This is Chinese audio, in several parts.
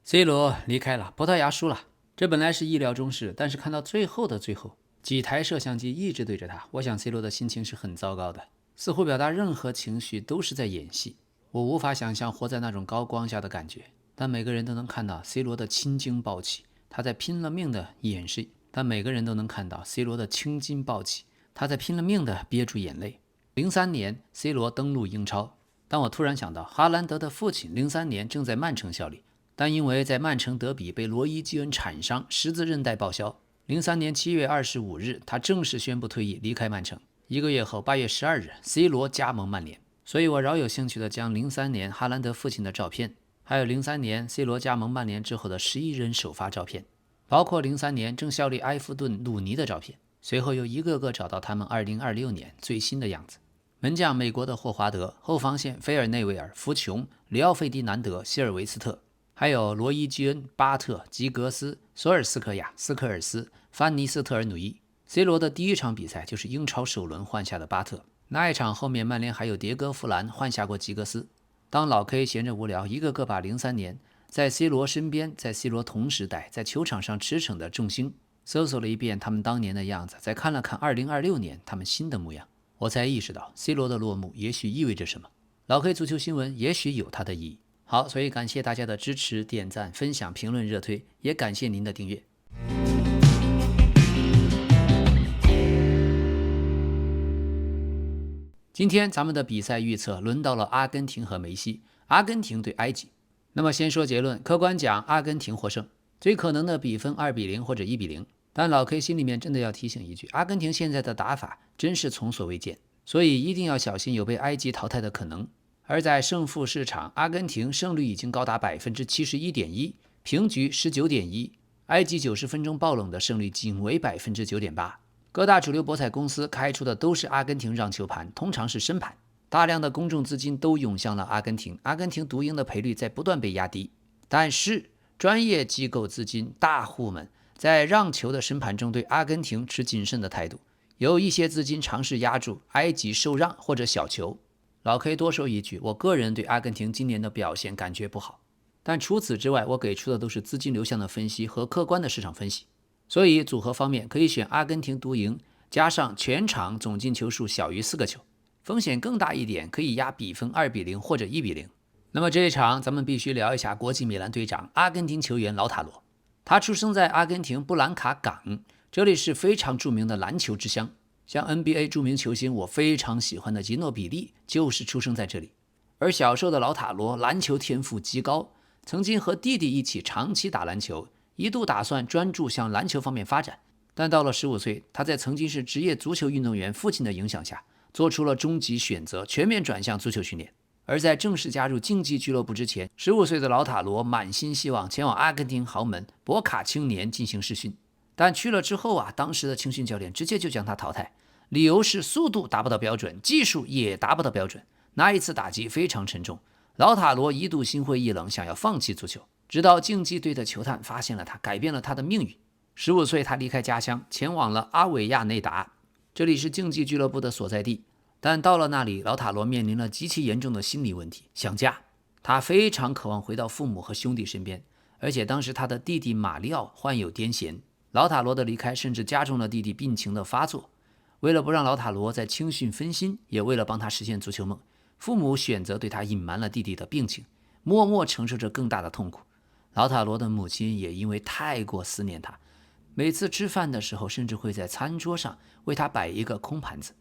C 罗离开了，葡萄牙输了，这本来是意料中事，但是看到最后的最后，几台摄像机一直对着他，我想 C 罗的心情是很糟糕的，似乎表达任何情绪都是在演戏。我无法想象活在那种高光下的感觉，但每个人都能看到 C 罗的青筋暴起，他在拼了命的掩饰，但每个人都能看到 C 罗的青筋暴起，他在拼了命的憋住眼泪。03年 C 罗登陆英超，但我突然想到，哈兰德的父亲03年正在曼城效力，但因为在曼城德比被罗伊·基恩铲伤，十字韧带报销。03年7月25日，他正式宣布退役，离开曼城。1个月后，8月12日 ，C 罗加盟曼联。所以我饶有兴趣地将03年哈兰德父亲的照片，还有03年 C 罗加盟曼联之后的11人首发照片，包括03年正效力埃弗顿鲁尼的照片。随后又一个个找到他们2026年最新的样子。门将美国的霍华德，后防线菲尔内维尔、福琼、里奥费迪南德、希尔维斯特，还有罗伊·基恩、巴特、吉格斯、索尔斯克亚、斯科尔斯、范尼斯特尔努伊。C 罗的第一场比赛就是英超首轮换下的巴特，那一场后面曼联还有迭戈·弗兰换下过吉格斯。当老 K 闲着无聊，一个个把03年在 C 罗身边，在 C 罗同时代在球场上驰骋的众星搜索了一遍他们当年的样子，再看了看2026年他们新的模样，我才意识到 C 罗的落幕也许意味着什么。老 K 足球新闻也许有它的意义。好，所以感谢大家的支持、点赞、分享、评论、热推，也感谢您的订阅。今天咱们的比赛预测轮到了阿根廷和梅西，阿根廷对埃及。那么先说结论，客观讲，阿根廷获胜，最可能的比分2-0或者1-0。但老 K 心里面真的要提醒一句，阿根廷现在的打法真是从所未见，所以一定要小心有被埃及淘汰的可能。而在胜负市场，阿根廷胜率已经高达 71.1%， 平局 19.1%， 埃及90分钟爆冷的胜率仅为 9.8%。 各大主流博彩公司开出的都是阿根廷让球盘，通常是深盘，大量的公众资金都涌向了阿根廷，阿根廷独赢的赔率在不断被压低。但是专业机构资金大户们在让球的深盘中对阿根廷持谨慎的态度，有一些资金尝试压住埃及受让或者小球。老 K 多说一句，我个人对阿根廷今年的表现感觉不好，但除此之外，我给出的都是资金流向的分析和客观的市场分析。所以组合方面可以选阿根廷独赢，加上全场总进球数小于4个球，风险更大一点，可以压比分2-0或者1-0。那么这一场咱们必须聊一下国际米兰队长阿根廷球员劳塔罗，他出生在阿根廷布兰卡港，这里是非常著名的篮球之乡。像 NBA 著名球星我非常喜欢的吉诺比利就是出生在这里。而小时候的劳塔罗篮球天赋极高，曾经和弟弟一起长期打篮球，一度打算专注向篮球方面发展，但到了15岁，他在曾经是职业足球运动员父亲的影响下，做出了终极选择，全面转向足球训练。而在正式加入竞技俱乐部之前，15岁的劳塔罗满心希望前往阿根廷豪门博卡青年进行试训，但去了之后当时的青训教练直接就将他淘汰，理由是速度达不到标准，技术也达不到标准。那一次打击非常沉重，劳塔罗一度心灰意冷，想要放弃足球，直到竞技队的球探发现了他，改变了他的命运。15岁他离开家乡，前往了阿维亚内达，这里是竞技俱乐部的所在地。但到了那里，劳塔罗面临了极其严重的心理问题，想家。他非常渴望回到父母和兄弟身边，而且当时他的弟弟马里奥患有癫痫，劳塔罗的离开甚至加重了弟弟病情的发作。为了不让劳塔罗在青训分心，也为了帮他实现足球梦，父母选择对他隐瞒了弟弟的病情，默默承受着更大的痛苦。劳塔罗的母亲也因为太过思念他，每次吃饭的时候甚至会在餐桌上为他摆一个空盘子。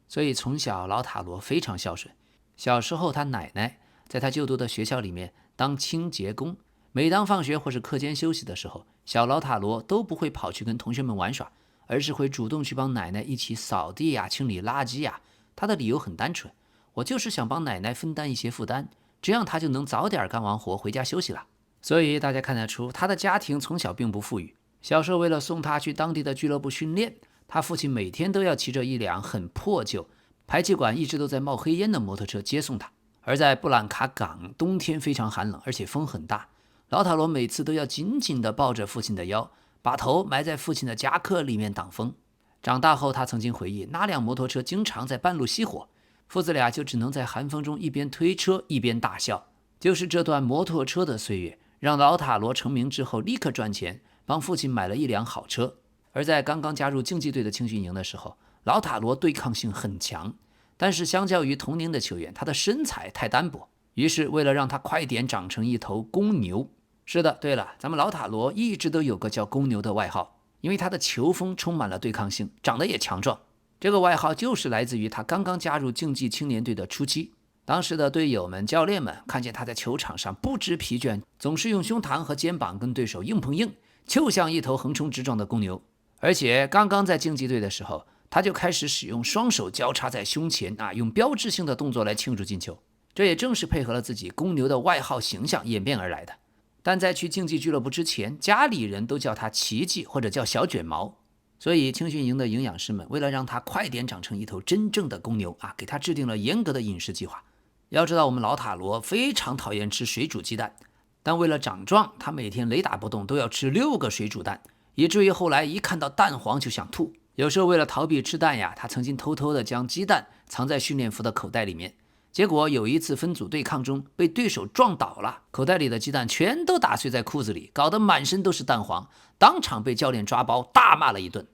所以从小劳塔罗非常孝顺，小时候他奶奶在他就读的学校里面当清洁工，每当放学或是课间休息的时候，小劳塔罗都不会跑去跟同学们玩耍，而是会主动去帮奶奶一起扫地清理垃圾他的理由很单纯，我就是想帮奶奶分担一些负担，这样他就能早点干完活回家休息了。所以大家看得出他的家庭从小并不富裕，小时候为了送他去当地的俱乐部训练，他父亲每天都要骑着一辆很破旧、排气管一直都在冒黑烟的摩托车接送他。而在布兰卡港，冬天非常寒冷，而且风很大，劳塔罗每次都要紧紧地抱着父亲的腰，把头埋在父亲的夹克里面挡风。长大后他曾经回忆，那辆摩托车经常在半路熄火，父子俩就只能在寒风中一边推车一边大笑。就是这段摩托车的岁月，让老塔罗成名之后立刻赚钱，帮父亲买了一辆好车。而在刚刚加入竞技队的青训营的时候，老塔罗对抗性很强，但是相较于同龄的球员，他的身材太单薄，于是为了让他快点长成一头公牛，是的，对了，咱们老塔罗一直都有个叫公牛的外号，因为他的球风充满了对抗性，长得也强壮。这个外号就是来自于他刚刚加入竞技青年队的初期，当时的队友们、教练们看见他在球场上不知疲倦，总是用胸膛和肩膀跟对手硬碰硬，就像一头横冲直撞的公牛。而且刚刚在竞技队的时候，他就开始使用双手交叉在胸前用标志性的动作来庆祝进球。这也正是配合了自己公牛的外号形象演变而来的。但在去竞技俱乐部之前，家里人都叫他奇迹或者叫小卷毛，所以青训营的营养师们为了让他快点长成一头真正的公牛给他制定了严格的饮食计划。要知道我们老塔罗非常讨厌吃水煮鸡蛋，但为了长壮，他每天雷打不动都要吃6个水煮蛋，以至于后来一看到蛋黄就想吐。有时候为了逃避吃蛋他曾经偷偷的将鸡蛋藏在训练服的口袋里面，结果有一次分组对抗中被对手撞倒了，口袋里的鸡蛋全都打碎在裤子里，搞得满身都是蛋黄，当场被教练抓包大骂了一顿。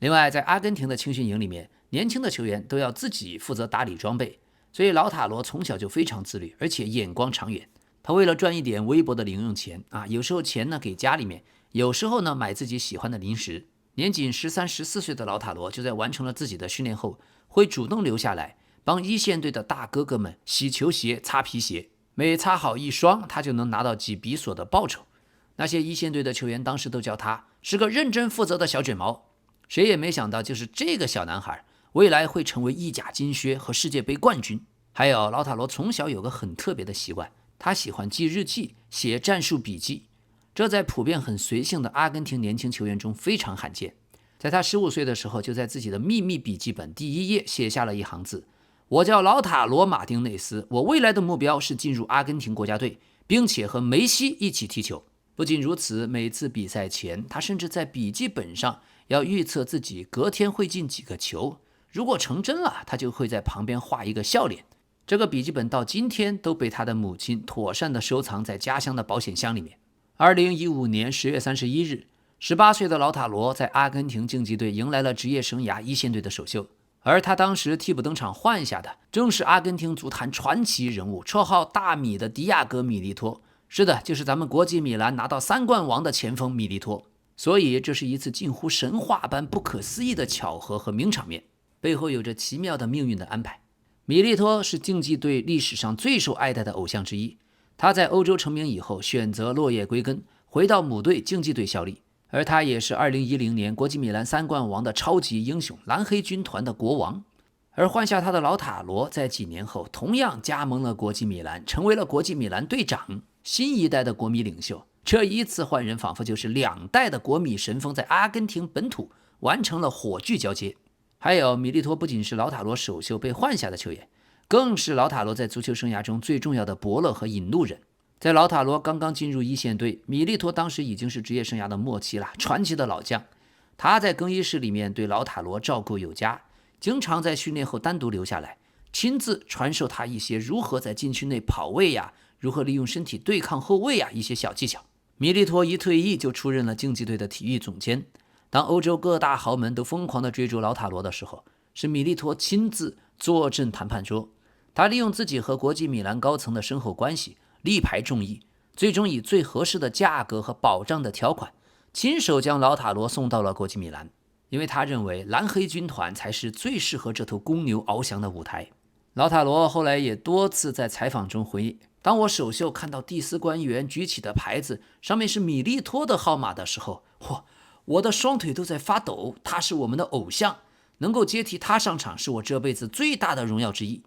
另外在阿根廷的青训营里面，年轻的球员都要自己负责打理装备，所以老塔罗从小就非常自律，而且眼光长远。他为了赚一点微薄的零用钱有时候钱呢给家里面，有时候呢买自己喜欢的零食。年仅13、14岁的老塔罗就在完成了自己的训练后，会主动留下来帮一线队的大哥哥们洗球鞋、擦皮鞋，每擦好一双，他就能拿到几比索的报酬。那些一线队的球员当时都叫他是个认真负责的小卷毛。谁也没想到，就是这个小男孩未来会成为意甲金靴和世界杯冠军。还有老塔罗从小有个很特别的习惯，他喜欢记日记、写战术笔记，这在普遍很随性的阿根廷年轻球员中非常罕见。在他15岁的时候，就在自己的秘密笔记本第1页写下了一行字：我叫老塔罗马丁内斯，我未来的目标是进入阿根廷国家队，并且和梅西一起踢球。不仅如此，每次比赛前，他甚至在笔记本上要预测自己隔天会进几个球，如果成真了，他就会在旁边画一个笑脸。这个笔记本到今天都被他的母亲妥善地收藏在家乡的保险箱里面。2015年10月31日，18岁的老塔罗在阿根廷竞技队迎来了职业生涯一线队的首秀，而他当时替补登场换下的正是阿根廷足坛传奇人物，绰号大米的迪亚哥·米利托。是的，就是咱们国际米兰拿到3冠王的前锋米利托。所以这是一次近乎神话般不可思议的巧合和名场面，背后有着奇妙的命运的安排。米利托是竞技队历史上最受爱戴的偶像之一，他在欧洲成名以后选择落叶归根，回到母队竞技队效力，而他也是2010年国际米兰3冠王的超级英雄，蓝黑军团的国王。而换下他的老塔罗在几年后同样加盟了国际米兰，成为了国际米兰队长，新一代的国米领袖。这一次换人仿佛就是2代的国米神锋在阿根廷本土完成了火炬交接。还有米利托不仅是老塔罗首秀被换下的球员，更是老塔罗在足球生涯中最重要的伯乐和引路人。在老塔罗刚刚进入一线队，米利托当时已经是职业生涯的末期了，传奇的老将。他在更衣室里面对老塔罗照顾有加，经常在训练后单独留下来，亲自传授他一些如何在禁区内跑位如何利用身体对抗后卫一些小技巧。米利托一退役就出任了竞技队的体育总监。当欧洲各大豪门都疯狂地追逐老塔罗的时候，是米利托亲自坐镇谈判桌。他利用自己和国际米兰高层的深厚关系，力排众议，最终以最合适的价格和保障的条款，亲手将老塔罗送到了国际米兰。因为他认为蓝黑军团才是最适合这头公牛翱翔的舞台。老塔罗后来也多次在采访中回忆，当我首秀看到蒂斯官员举起的牌子上面是米利托的号码的时候，我的双腿都在发抖，他是我们的偶像，能够接替他上场是我这辈子最大的荣耀之一。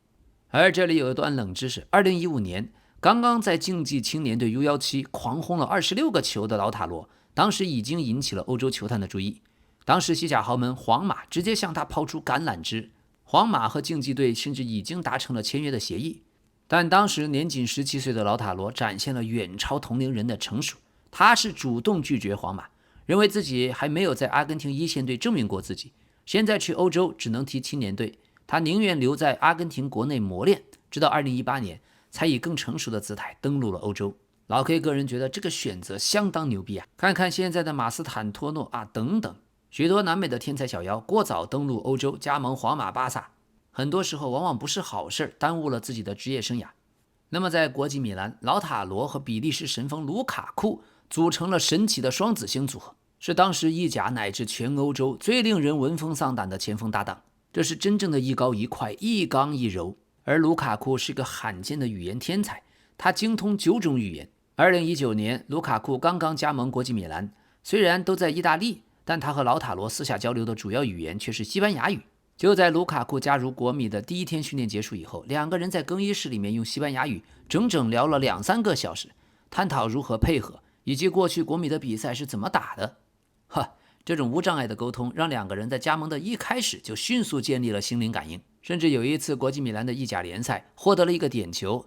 而这里有一段冷知识，2015年刚刚在竞技青年队 U17 狂轰了26个球的老塔罗，当时已经引起了欧洲球坛的注意。当时西甲豪门皇马直接向他抛出橄榄枝，皇马和竞技队甚至已经达成了签约的协议。但当时年仅17岁的老塔罗展现了远超同龄人的成熟，他是主动拒绝皇马，认为自己还没有在阿根廷一线队证明过自己，现在去欧洲只能踢青年队，他宁愿留在阿根廷国内磨练，直到2018年才以更成熟的姿态登陆了欧洲。老 K 个人觉得这个选择相当牛逼啊！看看现在的马斯坦托诺啊等等，许多南美的天才小妖过早登陆欧洲，加盟皇马、巴萨，很多时候往往不是好事，耽误了自己的职业生涯。那么在国际米兰，老塔罗和比利时神锋卢卡库组成了神奇的双子星组合，是当时意甲乃至全欧洲最令人闻风丧胆的前锋搭档。这是真正的一高一快，一刚一柔。而卢卡库是个罕见的语言天才，他精通9种语言。2019年，卢卡库刚刚加盟国际米兰，虽然都在意大利，但他和老塔罗私下交流的主要语言却是西班牙语。就在卢卡库加入国米的第一天训练结束以后，两个人在更衣室里面用西班牙语整整聊了2-3个小时，探讨如何配合，以及过去国米的比赛是怎么打的。这种无障碍的沟通让两个人在加盟的一开始就迅速建立了心灵感应，甚至有一次国际米兰的意甲联赛获得了一个点球，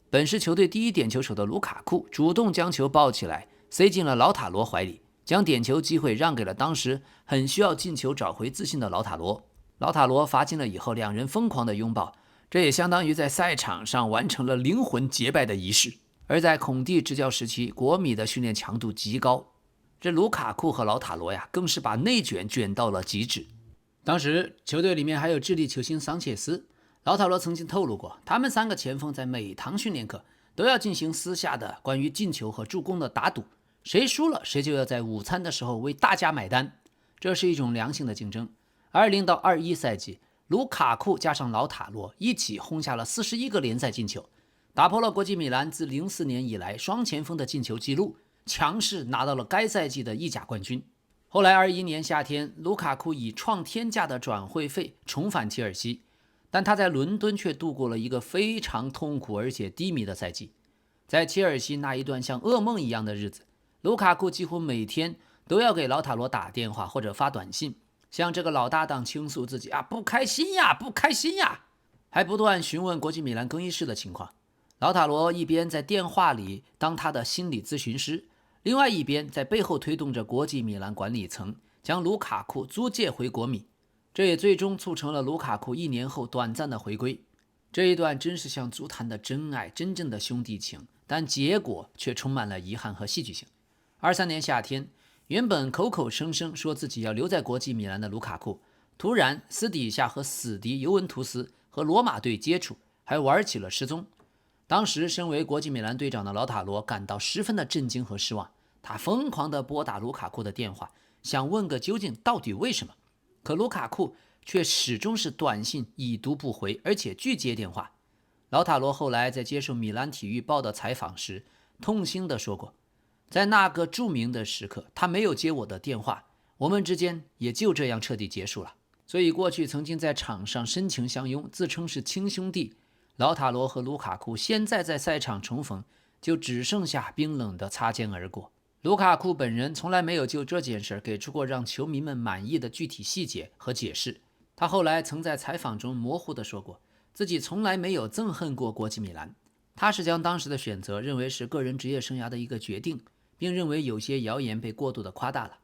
本是球队第一点球手的卢卡库主动将球抱起来塞进了老塔罗怀里，将点球机会让给了当时很需要进球找回自信的老塔罗。老塔罗罚进了以后，两人疯狂的拥抱，这也相当于在赛场上完成了灵魂结拜的仪式。而在孔蒂执教时期，国米的训练强度极高，这卢卡库和老塔罗呀，更是把内卷卷到了极致。当时球队里面还有智利球星桑切斯，老塔罗曾经透露过，他们3个前锋在每堂训练课都要进行私下的关于进球和助攻的打赌，谁输了谁就要在午餐的时候为大家买单，这是一种良性的竞争。20到21赛季，卢卡库加上老塔罗一起轰下了41个联赛进球，打破了国际米兰自04年以来双前锋的进球纪录，强势拿到了该赛季的意甲冠军。后来21年夏天，卢卡库以创天价的转会费重返切尔西，但他在伦敦却度过了一个非常痛苦而且低迷的赛季。在切尔西那一段像噩梦一样的日子，卢卡库几乎每天都要给老塔罗打电话或者发短信，向这个老搭档倾诉自己不开心呀，不开心呀，还不断询问国际米兰更衣室的情况。老塔罗一边在电话里当他的心理咨询师，另外一边在背后推动着国际米兰管理层将卢卡库租借回国米，这也最终促成了卢卡库1年后短暂的回归。这一段真是像足坛的真爱，真正的兄弟情，但结果却充满了遗憾和戏剧性。23年夏天，原本口口声声说自己要留在国际米兰的卢卡库，突然私底下和死敌尤文图斯和罗马队接触，还玩起了失踪。当时身为国际米兰队长的老塔罗感到十分的震惊和失望，他疯狂地拨打卢卡库的电话，想问个究竟，到底为什么？可卢卡库却始终是短信已读不回，而且拒接电话。老塔罗后来在接受米兰体育报的采访时痛心地说过，在那个著名的时刻，他没有接我的电话，我们之间也就这样彻底结束了。所以过去曾经在场上深情相拥，自称是亲兄弟，老塔罗和卢卡库现在在赛场重逢，就只剩下冰冷的擦肩而过。卢卡库本人从来没有就这件事给出过让球迷们满意的具体细节和解释。他后来曾在采访中模糊地说过，自己从来没有憎恨过国际米兰，他是将当时的选择认为是个人职业生涯的一个决定，并认为有些谣言被过度的夸大了。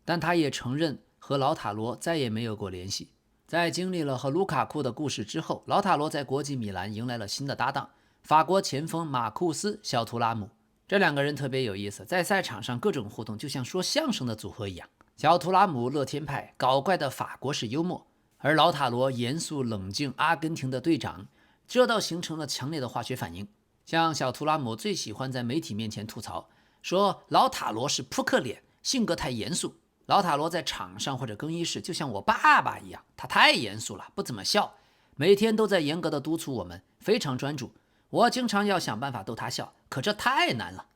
但他也承认和老塔罗再也没有过联系。在经历了和卢卡库的故事之后，老塔罗在国际米兰迎来了新的搭档，法国前锋马库斯·小图拉姆。这两个人特别有意思，在赛场上各种互动就像说相声的组合一样。小图拉姆乐天派，搞怪的法国式幽默，而老塔罗严肃冷静，阿根廷的队长，这倒形成了强烈的化学反应。像小图拉姆最喜欢在媒体面前吐槽，说老塔罗是扑克脸，性格太严肃。老塔罗在场上或者更衣室就像我爸爸一样，他太严肃了，不怎么笑，每天都在严格的督促我们，非常专注。我经常要想办法逗他笑，可这太难了。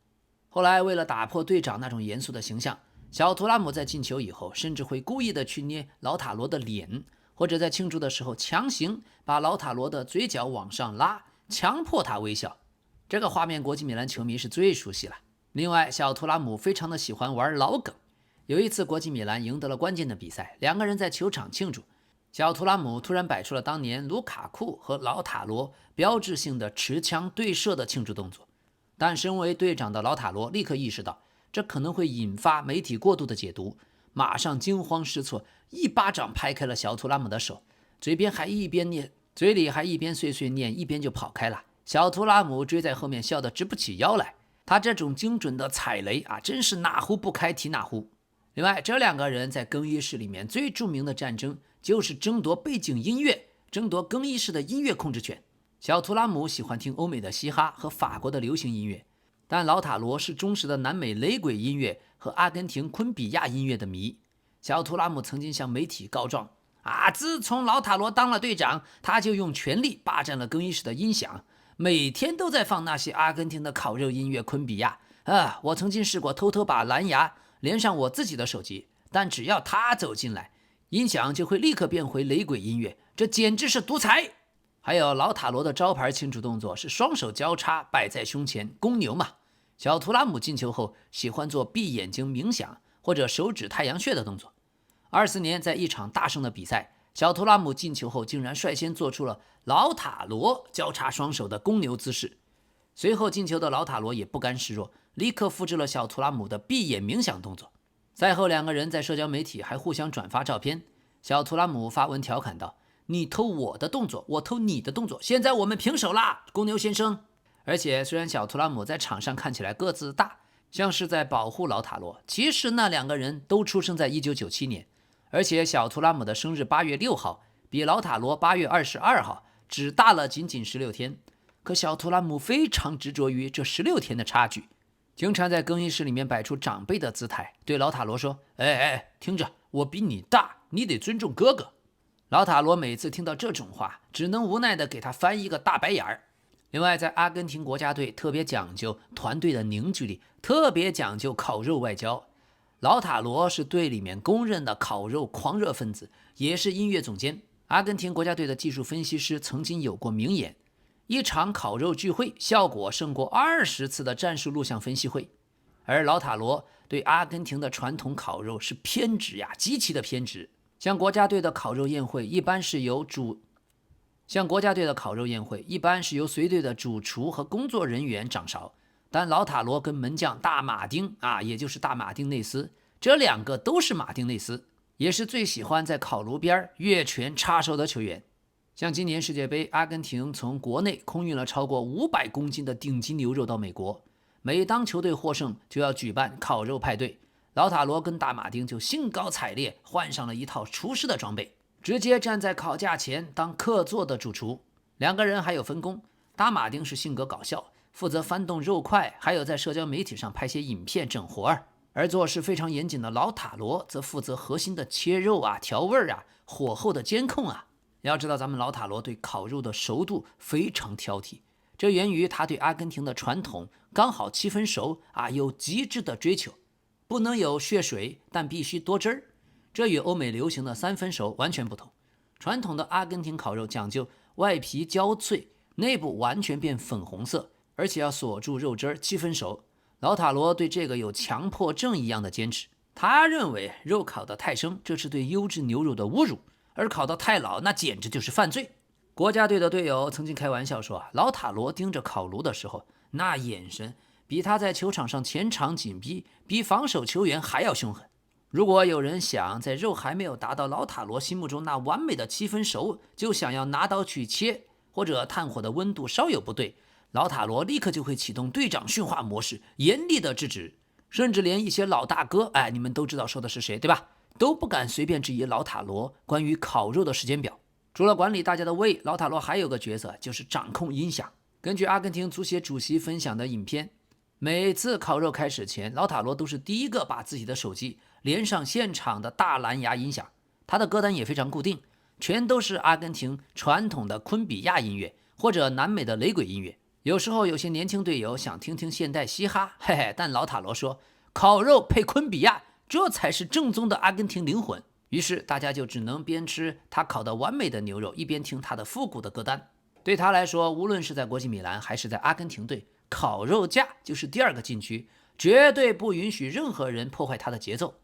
后来为了打破队长那种严肃的形象，小图拉姆在进球以后甚至会故意的去捏老塔罗的脸，或者在庆祝的时候强行把老塔罗的嘴角往上拉，强迫他微笑。这个画面国际米兰球迷是最熟悉了。另外，小图拉姆非常的喜欢玩老梗。有一次国际米兰赢得了关键的比赛，两个人在球场庆祝，小图拉姆突然摆出了当年卢卡库和老塔罗标志性的持枪对射的庆祝动作，但身为队长的老塔罗立刻意识到这可能会引发媒体过度的解读，马上惊慌失措，一巴掌拍开了小图拉姆的手，嘴里还一边碎碎念，一边就跑开了。小图拉姆追在后面笑得直不起腰来。他这种精准的踩雷啊，真是哪壶不开提哪壶。另外，这两个人在更衣室里面最著名的战争就是争夺背景音乐，争夺更衣室的音乐控制权。小图拉姆喜欢听欧美的嘻哈和法国的流行音乐，但老塔罗是忠实的南美雷鬼音乐和阿根廷昆比亚音乐的迷。小图拉姆曾经向媒体告状自从老塔罗当了队长，他就用权力霸占了更衣室的音响，每天都在放那些阿根廷的烤肉音乐昆比亚我曾经试过偷偷把蓝牙连上我自己的手机，但只要他走进来，音响就会立刻变回雷鬼音乐，这简直是独裁。还有老塔罗的招牌庆祝动作是双手交叉摆在胸前，公牛嘛。小图拉姆进球后喜欢做闭眼睛冥想或者手指太阳穴的动作。24年在一场大胜的比赛，小图拉姆进球后竟然率先做出了老塔罗交叉双手的公牛姿势。随后进球的老塔罗也不甘示弱，立刻复制了小图拉姆的闭眼冥想动作。赛后两个人在社交媒体还互相转发照片，小图拉姆发文调侃道：你偷我的动作，我偷你的动作，现在我们平手啦，公牛先生。而且虽然小图拉姆在场上看起来个子大，像是在保护老塔罗，其实那两个人都出生在1997年，而且小图拉姆的生日8月6号比老塔罗8月22号只大了仅仅16天。可小图拉姆非常执着于这16天的差距，经常在更衣室里面摆出长辈的姿态，对老塔罗说：听着，我比你大，你得尊重哥哥。老塔罗每次听到这种话，只能无奈地给他翻一个大白眼儿。另外，在阿根廷国家队特别讲究团队的凝聚力，特别讲究烤肉外交。老塔罗是队里面公认的烤肉狂热分子，也是音乐总监。阿根廷国家队的技术分析师曾经有过名言：一场烤肉聚会效果胜过20次的战术录像分析会。而老塔罗对阿根廷的传统烤肉是偏执呀，极其的偏执。像国家队的烤肉宴会一般是由随队的主厨和工作人员掌勺，但老塔罗跟门将大马丁也就是大马丁内斯，这两个都是马丁内斯，也是最喜欢在烤炉边越拳插手的球员。像今年世界杯，阿根廷从国内空运了超过500公斤的顶级牛肉到美国，每当球队获胜就要举办烤肉派对，老塔罗跟大马丁就兴高采烈换上了一套厨师的装备，直接站在烤架前当客座的主厨。两个人还有分工，大马丁是性格搞笑，负责翻动肉块，还有在社交媒体上拍些影片整活儿；而做事非常严谨的老塔罗则负责核心的切肉调味火候的监控要知道咱们老塔罗对烤肉的熟度非常挑剔，这源于他对阿根廷的传统刚好7分熟有极致的追求，不能有血水，但必须多汁儿。这与欧美流行的3分熟完全不同。传统的阿根廷烤肉讲究外皮焦脆，内部完全变粉红色，而且要锁住肉汁7分熟。老塔罗对这个有强迫症一样的坚持，他认为肉烤得太生，这是对优质牛肉的侮辱，而烤得太老，那简直就是犯罪。国家队的队友曾经开玩笑说老塔罗盯着烤炉的时候，那眼神比他在球场上前场紧逼，比防守球员还要凶狠。如果有人想在肉还没有达到老塔罗心目中那完美的7分熟，就想要拿刀去切，或者炭火的温度稍有不对，老塔罗立刻就会启动队长训话模式，严厉的制止。甚至连一些老大哥，你们都知道说的是谁，对吧？都不敢随便质疑老塔罗关于烤肉的时间表。除了管理大家的胃，老塔罗还有个角色，就是掌控音响。根据阿根廷足协主席分享的影片，每次烤肉开始前，老塔罗都是第一个把自己的手机连上现场的大蓝牙音响。他的歌单也非常固定，全都是阿根廷传统的昆比亚音乐或者南美的雷鬼音乐。有时候有些年轻队友想听听现代嘻哈，但老塔罗说烤肉配昆比亚，这才是正宗的阿根廷灵魂。于是大家就只能边吃他烤的完美的牛肉，一边听他的复古的歌单。对他来说，无论是在国际米兰还是在阿根廷队，烤肉架就是第2个禁区，绝对不允许任何人破坏他的节奏。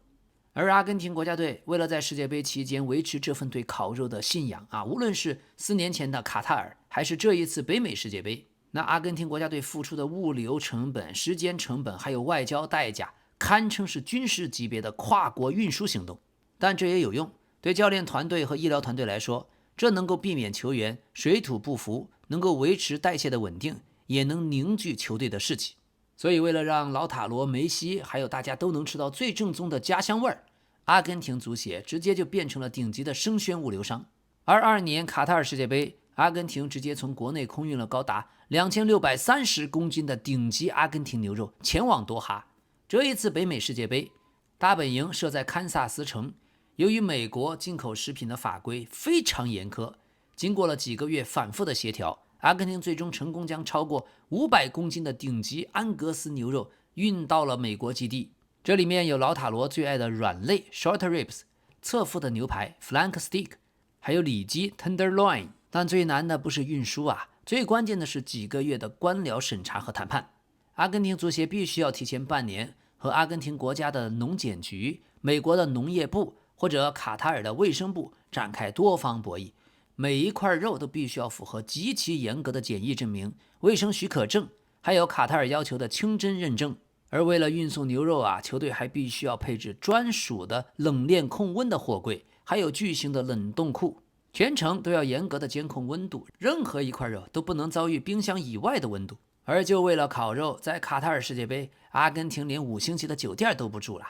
而阿根廷国家队为了在世界杯期间维持这份对烤肉的信仰无论是4年前的卡塔尔，还是这一次北美世界杯，那阿根廷国家队付出的物流成本、时间成本还有外交代价，堪称是军事级别的跨国运输行动。但这也有用，对教练团队和医疗团队来说，这能够避免球员水土不服，能够维持代谢的稳定，也能凝聚球队的士气。所以为了让老塔罗、梅西还有大家都能吃到最正宗的家乡味儿，阿根廷足协直接就变成了顶级的生鲜物流商。而22年卡塔尔世界杯，阿根廷直接从国内空运了高达2630公斤的顶级阿根廷牛肉前往多哈。这一次北美世界杯，大本营设在堪萨斯城，由于美国进口食品的法规非常严苛，经过了几个月反复的协调，阿根廷最终成功将超过500公斤的顶级安格斯牛肉运到了美国基地。这里面有老塔罗最爱的软肋 short ribs、 侧腹的牛排 flank steak， 还有里脊 tenderloin。 但最难的不是运输啊，最关键的是几个月的官僚审查和谈判。阿根廷足协必须要提前半年和阿根廷国家的农检局、美国的农业部或者卡塔尔的卫生部展开多方博弈，每一块肉都必须要符合极其严格的检疫证明、卫生许可证，还有卡塔尔要求的清真认证。而为了运送牛肉啊，球队还必须要配置专属的冷链控温的货柜，还有巨型的冷冻库，全程都要严格的监控温度，任何一块肉都不能遭遇冰箱以外的温度。而就为了烤肉，在卡塔尔世界杯，阿根廷连5星级的酒店都不住了，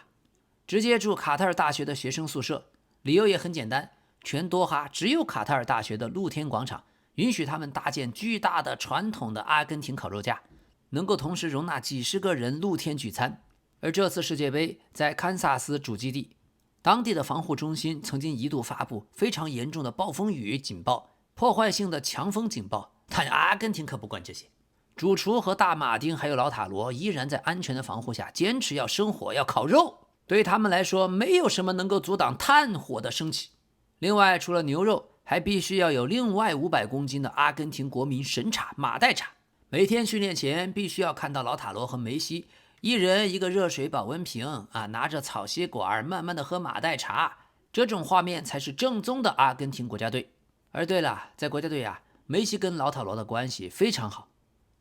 直接住卡塔尔大学的学生宿舍。理由也很简单，全多哈只有卡塔尔大学的露天广场允许他们搭建巨大的传统的阿根廷烤肉架，能够同时容纳几十个人露天聚餐。而这次世界杯在堪萨斯主基地，当地的防护中心曾经一度发布非常严重的暴风雨警报、破坏性的强风警报，但阿根廷可不管这些。主厨和大马丁还有老塔罗依然在安全的防护下坚持要生火要烤肉，对他们来说没有什么能够阻挡炭火的升起。另外除了牛肉，还必须要有另外500公斤的阿根廷国民神茶马黛茶。每天训练前必须要看到老塔罗和梅西一人一个热水保温瓶啊，拿着草吸管慢慢的喝马黛茶，这种画面才是正宗的阿根廷国家队。而对了，在国家队啊，梅西跟老塔罗的关系非常好。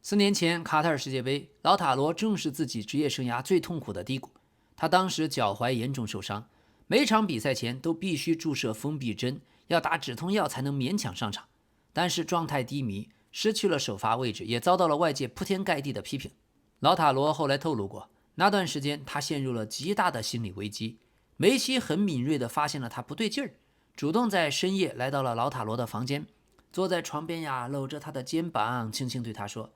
4年前卡塔尔世界杯，老塔罗正是自己职业生涯最痛苦的低谷，他当时脚踝严重受伤，每场比赛前都必须注射封闭针，要打止痛药才能勉强上场，但是状态低迷，失去了首发位置，也遭到了外界铺天盖地的批评。老塔罗后来透露过，那段时间他陷入了极大的心理危机。梅西很敏锐地发现了他不对劲儿，主动在深夜来到了老塔罗的房间，坐在床边呀，搂着他的肩膀，轻轻对他说：“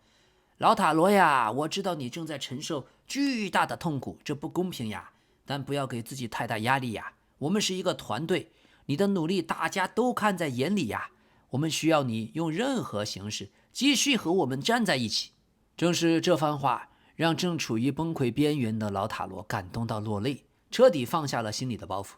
老塔罗呀，我知道你正在承受巨大的痛苦，这不公平呀，但不要给自己太大压力呀。我们是一个团队，你的努力大家都看在眼里呀。我们需要你用任何形式继续和我们站在一起。”正是这番话让正处于崩溃边缘的老塔罗感动到落泪，彻底放下了心里的包袱。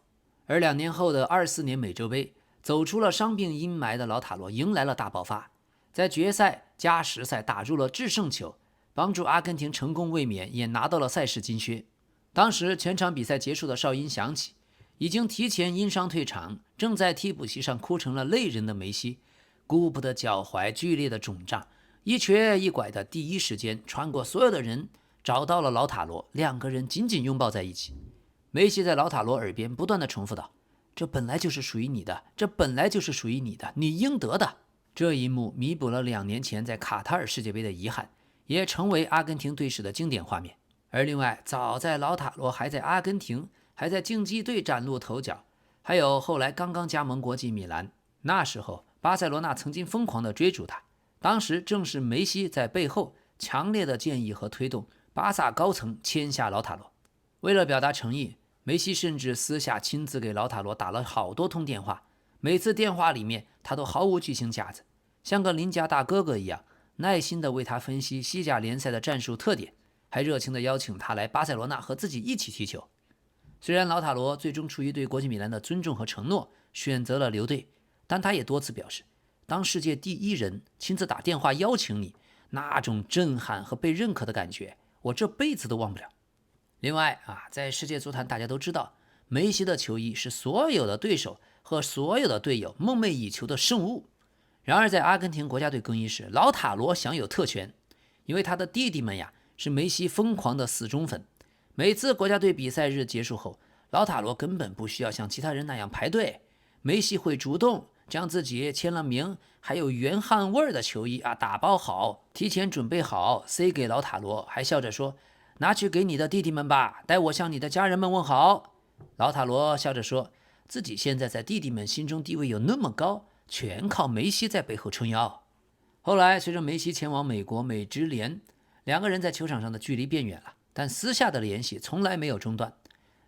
而2年后的24年美洲杯，走出了伤病阴霾的老塔罗迎来了大爆发，在决赛加时赛打入了制胜球，帮助阿根廷成功卫冕，也拿到了赛事金靴。当时全场比赛结束的哨音响起，已经提前因伤退场，正在替补席上哭成了泪人的梅西，顾不得脚踝剧烈的肿胀，一瘸一拐的第一时间穿过所有的人，找到了老塔罗，2个人紧紧拥抱在一起。梅西在老塔罗耳边不断地重复道：“这本来就是属于你的，这本来就是属于你的，你应得的。”这一幕弥补了2年前在卡塔尔世界杯的遗憾，也成为阿根廷队史的经典画面。而另外，早在老塔罗还在阿根廷，还在竞技队崭露头角，还有后来刚刚加盟国际米兰，那时候巴塞罗那曾经疯狂地追逐他，当时正是梅西在背后强烈的建议和推动巴萨高层签下老塔罗。为了表达诚意，梅西甚至私下亲自给老塔罗打了好多通电话，每次电话里面他都毫无剧情架子，像个邻家大哥哥一样，耐心地为他分析西甲联赛的战术特点，还热情地邀请他来巴塞罗那和自己一起踢球。虽然老塔罗最终出于对国际米兰的尊重和承诺选择了留队，但他也多次表示，当世界第1人亲自打电话邀请你，那种震撼和被认可的感觉，我这辈子都忘不了。另外在世界足坛大家都知道，梅西的球衣是所有的对手和所有的队友梦寐以求的圣物。然而在阿根廷国家队更衣室，老塔罗享有特权，因为他的弟弟们呀是梅西疯狂的死忠粉。每次国家队比赛日结束后，老塔罗根本不需要像其他人那样排队，梅西会主动将自己签了名还有原汗味的球衣打包好，提前准备好塞给老塔罗，还笑着说：拿去给你的弟弟们吧，代我向你的家人们问好。老塔罗笑着说，自己现在在弟弟们心中地位有那么高，全靠梅西在背后撑腰。后来随着梅西前往美国美职联，两个人在球场上的距离变远了，但私下的联系从来没有中断。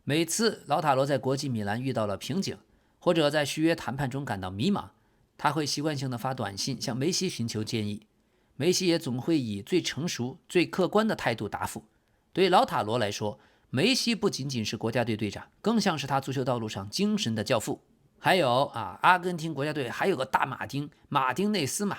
每次老塔罗在国际米兰遇到了瓶颈，或者在续约谈判中感到迷茫，他会习惯性的发短信向梅西寻求建议，梅西也总会以最成熟最客观的态度答复。对老塔罗来说，梅西不仅仅是国家队队长，更像是他足球道路上精神的教父。还有阿根廷国家队还有个大马丁内斯嘛，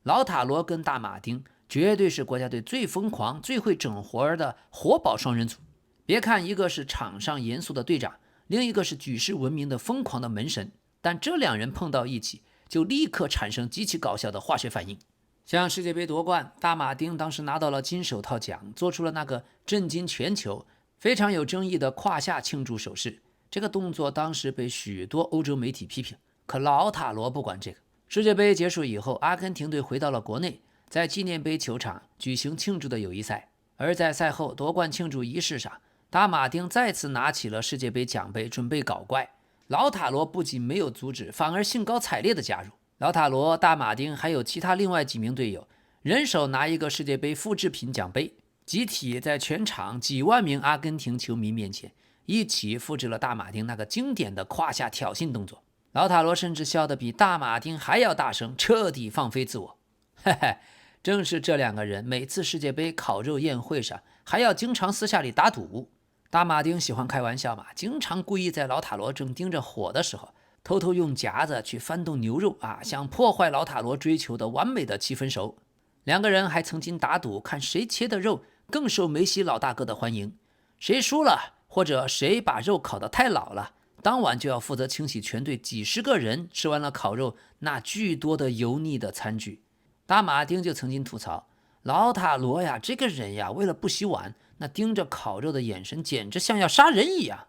老塔罗跟大马丁绝对是国家队最疯狂最会整活的活宝双人组。别看一个是场上严肃的队长，另一个是举世闻名的疯狂的门神，但这两人碰到一起就立刻产生极其搞笑的化学反应。像世界杯夺冠，大马丁当时拿到了金手套奖，做出了那个震惊全球非常有争议的胯下庆祝手势，这个动作当时被许多欧洲媒体批评，可老塔罗不管这个。世界杯结束以后，阿根廷队回到了国内，在纪念碑球场举行庆祝的友谊赛，而在赛后夺冠庆祝仪式上，大马丁再次拿起了世界杯奖杯准备搞怪，老塔罗不仅没有阻止，反而兴高采烈地加入。老塔罗、大马丁还有其他另外几名队友，人手拿一个世界杯复制品奖杯，集体在全场几万名阿根廷球迷面前一起复制了大马丁那个经典的胯下挑衅动作。老塔罗甚至笑得比大马丁还要大声，彻底放飞自我。嘿嘿，正是这两个人每次世界杯烤肉宴会上还要经常私下里打赌。大马丁喜欢开玩笑嘛，经常故意在老塔罗正盯着火的时候，偷偷用夹子去翻动牛肉想破坏老塔罗追求的完美的7分熟。两个人还曾经打赌，看谁切的肉更受梅西老大哥的欢迎，谁输了或者谁把肉烤得太老了，当晚就要负责清洗全队几十个人吃完了烤肉那巨多的油腻的餐具。大马丁就曾经吐槽，老塔罗呀，这个人呀，为了不洗碗，那盯着烤肉的眼神简直像要杀人一样。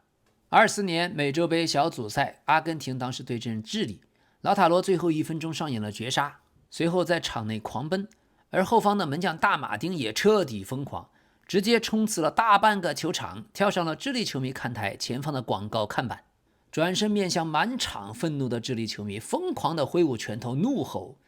24年美洲杯小组赛，阿根廷当时对阵智利，老塔罗最后1分钟上演了绝杀，随后在场内狂奔，而后方的门将大马丁也彻底疯狂，直接冲刺了大半个球场，跳上了智利球迷看台前方的广告看板，转身面向满场愤怒的智利球迷，疯狂地挥舞拳头怒吼。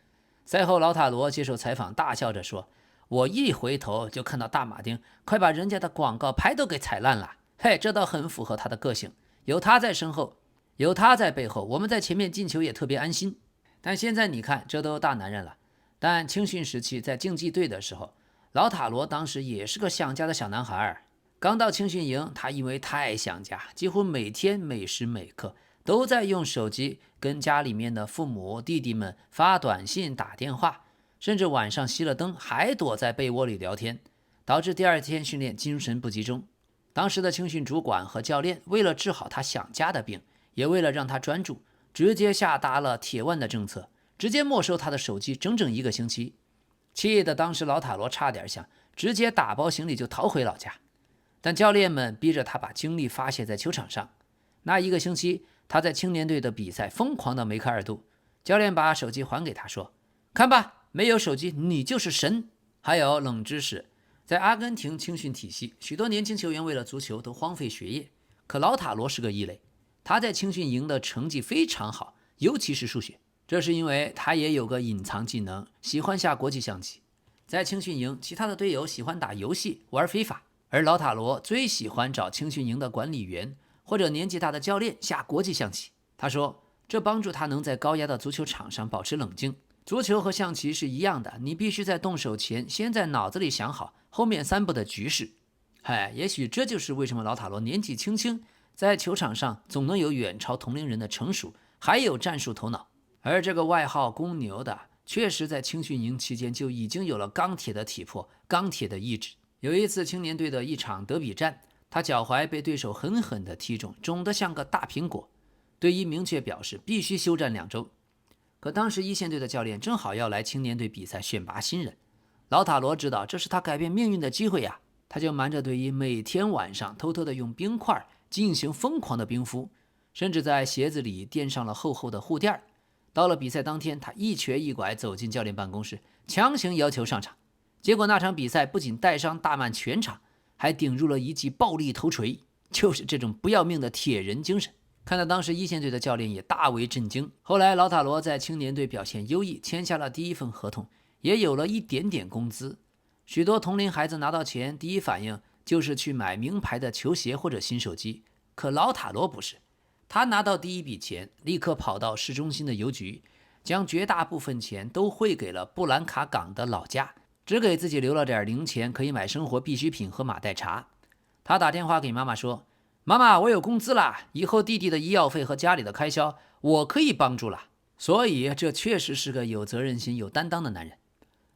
赛后老塔罗接受采访大笑着说，我一回头就看到大马丁快把人家的广告牌都给踩烂了，嘿，这倒很符合他的个性，有他在身后，有他在背后，我们在前面进球也特别安心。但现在你看，这都大男人了。但青训时期在竞技队的时候，老塔罗当时也是个想家的小男孩。刚到青训营，他因为太想家，几乎每天每时每刻都在用手机跟家里面的父母弟弟们发短信打电话，甚至晚上熄了灯还躲在被窝里聊天，导致第二天训练精神不集中。当时的青训主管和教练为了治好他想家的病，也为了让他专注，直接下达了铁腕的政策，直接没收他的手机整整1个星期。气得当时老塔罗差点想直接打包行李就逃回老家，但教练们逼着他把精力发泄在球场上。那1个星期他在青年队的比赛疯狂的梅开二度，教练把手机还给他说，看吧，没有手机你就是神。还有冷知识，在阿根廷青训体系，许多年轻球员为了足球都荒废学业，可老塔罗是个异类，他在青训营的成绩非常好，尤其是数学。这是因为他也有个隐藏技能，喜欢下国际象棋。在青训营，其他的队友喜欢打游戏玩非法，而老塔罗最喜欢找青训营的管理员或者年纪大的教练下国际象棋。他说这帮助他能在高压的足球场上保持冷静。足球和象棋是一样的，你必须在动手前先在脑子里想好后面3步的局势。也许这就是为什么老塔罗年纪轻轻在球场上总能有远超同龄人的成熟，还有战术头脑。而这个外号公牛的确实在青训营期间就已经有了钢铁的体魄，钢铁的意志。有一次青年队的一场德比战，他脚踝被对手狠狠地踢中，肿得像个大苹果，队医明确表示必须休战2周。可当时一线队的教练正好要来青年队比赛选拔新人，老塔罗知道这是他改变命运的机会呀，他就瞒着队医每天晚上偷偷地用冰块进行疯狂的冰敷，甚至在鞋子里垫上了厚厚的护垫。到了比赛当天，他一瘸一拐走进教练办公室，强行要求上场。结果那场比赛不仅带伤大满全场，还顶入了一记暴力头锤，就是这种不要命的铁人精神。看到当时一线队的教练也大为震惊。后来老塔罗在青年队表现优异，签下了第一份合同，也有了一点点工资。许多同龄孩子拿到钱，第一反应就是去买名牌的球鞋或者新手机，可老塔罗不是，他拿到第一笔钱，立刻跑到市中心的邮局，将绝大部分钱都汇给了布兰卡港的老家，只给自己留了点零钱，可以买生活必需品和马黛茶。他打电话给妈妈说，妈妈，我有工资了，以后弟弟的医药费和家里的开销我可以帮助了。所以这确实是个有责任心有担当的男人。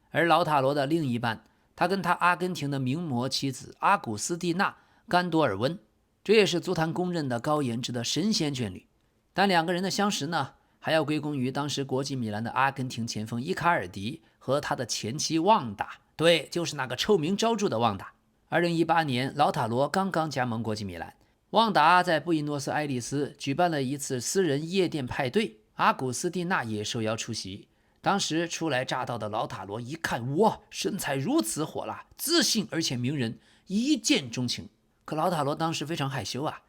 而老塔罗的另一半，他跟他阿根廷的名模妻子阿古斯蒂娜·甘多尔温，这也是足坛公认的高颜值的神仙眷侣。但两个人的相识呢，还要归功于当时国际米兰的阿根廷前锋伊卡尔迪和他的前妻旺达，对，就是那个臭名昭著的旺达。2018年，老塔罗刚刚加盟国际米兰，旺达在布宜诺斯艾利斯举办了一次私人夜店派对，阿古斯蒂娜也受邀出席。当时初来乍到的老塔罗一看，哇，身材如此火辣，自信而且迷人，一见钟情。可老塔罗当时非常害羞啊，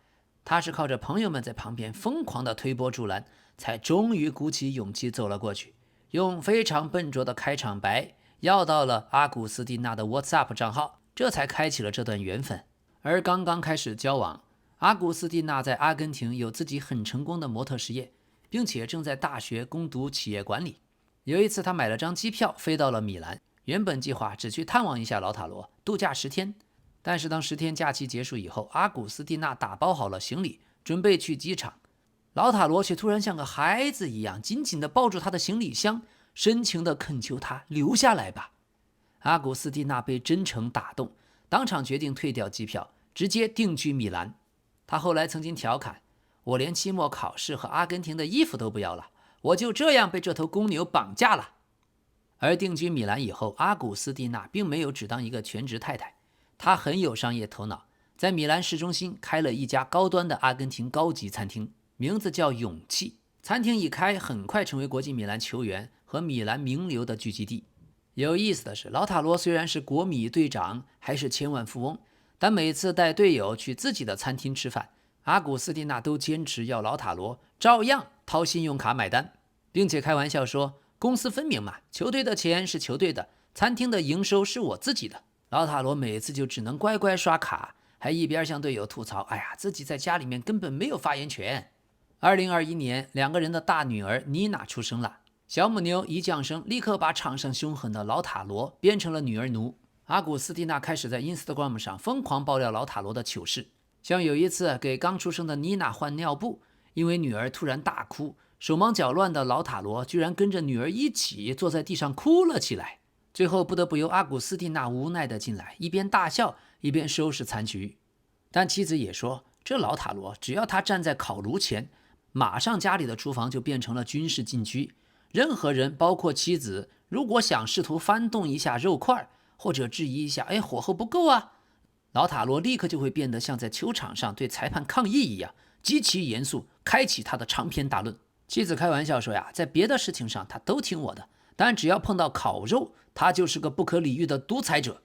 他是靠着朋友们在旁边疯狂的推波助澜，才终于鼓起勇气走了过去，用非常笨拙的开场白要到了阿古斯蒂娜的 WhatsApp 账号，这才开启了这段缘分。而刚刚开始交往，阿古斯蒂娜在阿根廷有自己很成功的模特事业，并且正在大学攻读企业管理。有一次他买了张机票飞到了米兰，原本计划只去探望一下老塔罗，度假10天。但是当10天假期结束以后，阿古斯蒂娜打包好了行李，准备去机场，老塔罗却突然像个孩子一样紧紧地抱住他的行李箱，深情地恳求他留下来吧。阿古斯蒂娜被真诚打动，当场决定退掉机票，直接定居米兰。他后来曾经调侃，我连期末考试和阿根廷的衣服都不要了，我就这样被这头公牛绑架了。而定居米兰以后，阿古斯蒂娜并没有只当一个全职太太，她很有商业头脑，在米兰市中心开了一家高端的阿根廷高级餐厅，名字叫勇气。餐厅一开，很快成为国际米兰球员和米兰名流的聚集地。有意思的是，老塔罗虽然是国米队长，还是千万富翁，但每次带队友去自己的餐厅吃饭，阿古斯蒂娜都坚持要老塔罗照样掏信用卡买单，并且开玩笑说，公私分明嘛，球队的钱是球队的，餐厅的营收是我自己的。老塔罗每次就只能乖乖刷卡，还一边向队友吐槽，哎呀，自己在家里面根本没有发言权。2021年，两个人的大女儿妮娜出生了，小母牛一降生，立刻把场上凶狠的老塔罗变成了女儿奴。阿古斯蒂娜开始在 Instagram 上疯狂爆料老塔罗的糗事，像有一次给刚出生的妮娜换尿布，因为女儿突然大哭，手忙脚乱的老塔罗居然跟着女儿一起坐在地上哭了起来，最后不得不由阿古斯蒂娜无奈的进来，一边大笑一边收拾残局。但妻子也说，这老塔罗只要他站在烤炉前，马上家里的厨房就变成了军事禁区，任何人包括妻子，如果想试图翻动一下肉块，或者质疑一下，火候不够啊，老塔罗立刻就会变得像在球场上对裁判抗议一样，极其严肃，开启他的长篇大论。妻子开玩笑说呀，在别的事情上他都听我的，但只要碰到烤肉，他就是个不可理喻的独裁者。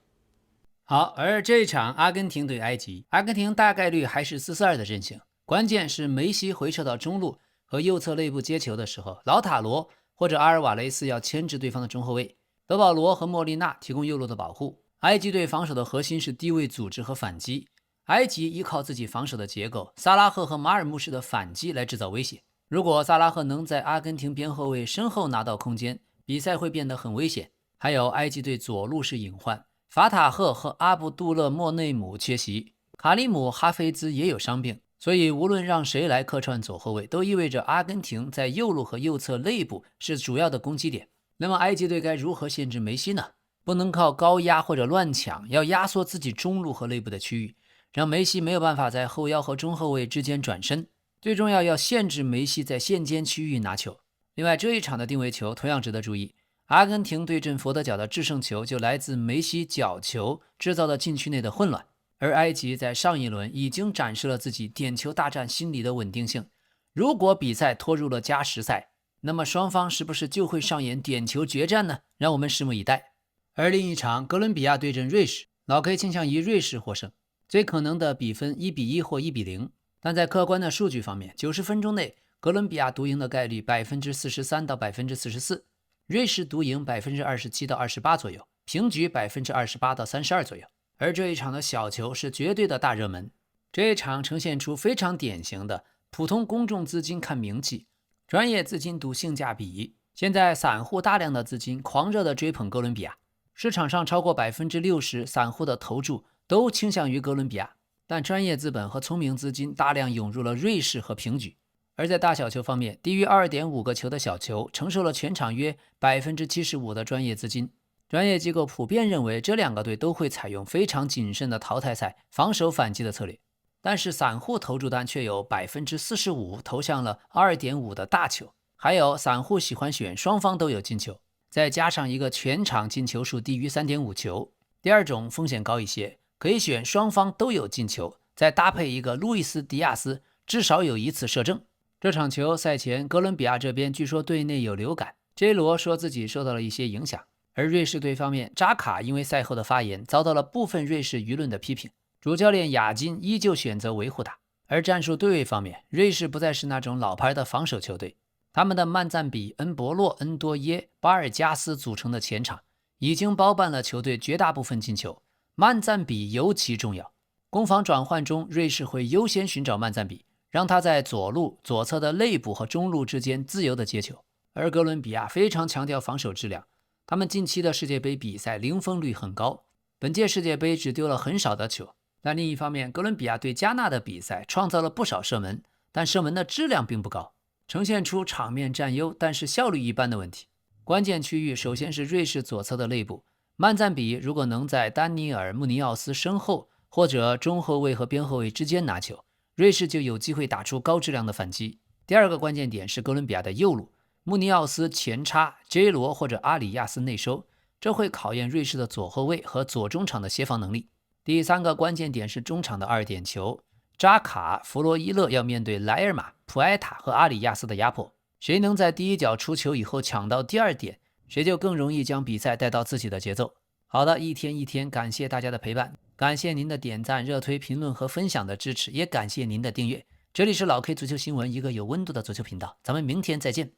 好，而这场阿根廷对埃及，阿根廷大概率还是4-4-2的阵型，关键是梅西回撤到中路和右侧内部接球的时候，老塔罗或者阿尔瓦雷斯要牵制对方的中后卫，德保罗和莫利纳提供右路的保护。埃及队防守的核心是低位组织和反击，埃及依靠自己防守的结构，萨拉赫和马尔穆斯的反击来制造威胁。如果萨拉赫能在阿根廷边后卫身后拿到空间，比赛会变得很危险。还有埃及队左路是隐患，法塔赫和阿卜杜勒莫内姆缺席，卡里姆哈菲兹也有伤病，所以无论让谁来客串左后卫，都意味着阿根廷在右路和右侧内部是主要的攻击点。那么埃及队该如何限制梅西呢？不能靠高压或者乱抢，要压缩自己中路和内部的区域，让梅西没有办法在后腰和中后卫之间转身。最重要，要限制梅西在线间区域拿球。另外，这一场的定位球同样值得注意，阿根廷对阵佛得角的制胜球就来自梅西角球制造的禁区内的混乱，而埃及在上一轮已经展示了自己点球大战心理的稳定性。如果比赛拖入了加时赛，那么双方是不是就会上演点球决战呢？让我们拭目以待。而另一场哥伦比亚对阵瑞士，老 K 倾向于瑞士获胜，最可能的比分1-1或1-0。但在客观的数据方面，90分钟内哥伦比亚独赢的概率43%到44%，瑞士独赢27%到28%左右，平局28%到32%左右。而这一场的小球是绝对的大热门，这一场呈现出非常典型的普通公众资金看名气，专业资金赌性价比。现在散户大量的资金狂热的追捧哥伦比亚，市场上超过60%散户的投注都倾向于哥伦比亚，但专业资本和聪明资金大量涌入了瑞士和平局。而在大小球方面，低于 2.5 个球的小球承受了全场约 75% 的专业资金。专业机构普遍认为这两个队都会采用非常谨慎的淘汰赛防守反击的策略，但是散户投注单却有 45% 投向了 2.5 的大球，还有散户喜欢选双方都有进球，再加上一个全场进球数低于 3.5 球。第二种风险高一些，可以选双方都有进球，再搭配一个路易斯·迪亚斯至少有1次射正。这场球赛前哥伦比亚这边据说队内有流感，J 罗说自己受到了一些影响。而瑞士队方面，扎卡因为赛后的发言遭到了部分瑞士舆论的批评，主教练雅金依旧选择维护他。而战术对位方面，瑞士不再是那种老牌的防守球队，他们的曼赞比、恩博洛、恩多耶、巴尔加斯组成的前场已经包办了球队绝大部分进球，曼赞比尤其重要。攻防转换中，瑞士会优先寻找曼赞比，让他在左路、左侧的内部和中路之间自由的接球。而哥伦比亚非常强调防守质量，他们近期的世界杯比赛零封率很高，本届世界杯只丢了很少的球。但另一方面，哥伦比亚对加纳的比赛创造了不少射门，但射门的质量并不高，呈现出场面占优但是效率一般的问题。关键区域首先是瑞士左侧的内部，曼赞比如果能在丹尼尔·穆尼奥斯身后或者中后卫和边后卫之间拿球，瑞士就有机会打出高质量的反击。第二个关键点是哥伦比亚的右路，穆尼奥斯前插 J 罗或者阿里亚斯内收，这会考验瑞士的左后卫和左中场的协防能力。第三个关键点是中场的2点球，扎卡、弗洛伊勒要面对莱尔马、普埃塔和阿里亚斯的压迫，谁能在第一脚出球以后抢到第2点，谁就更容易将比赛带到自己的节奏。好的，一天一天，感谢大家的陪伴，感谢您的点赞、热推、评论和分享的支持，也感谢您的订阅。这里是老 K 足球新闻，一个有温度的足球频道，咱们明天再见。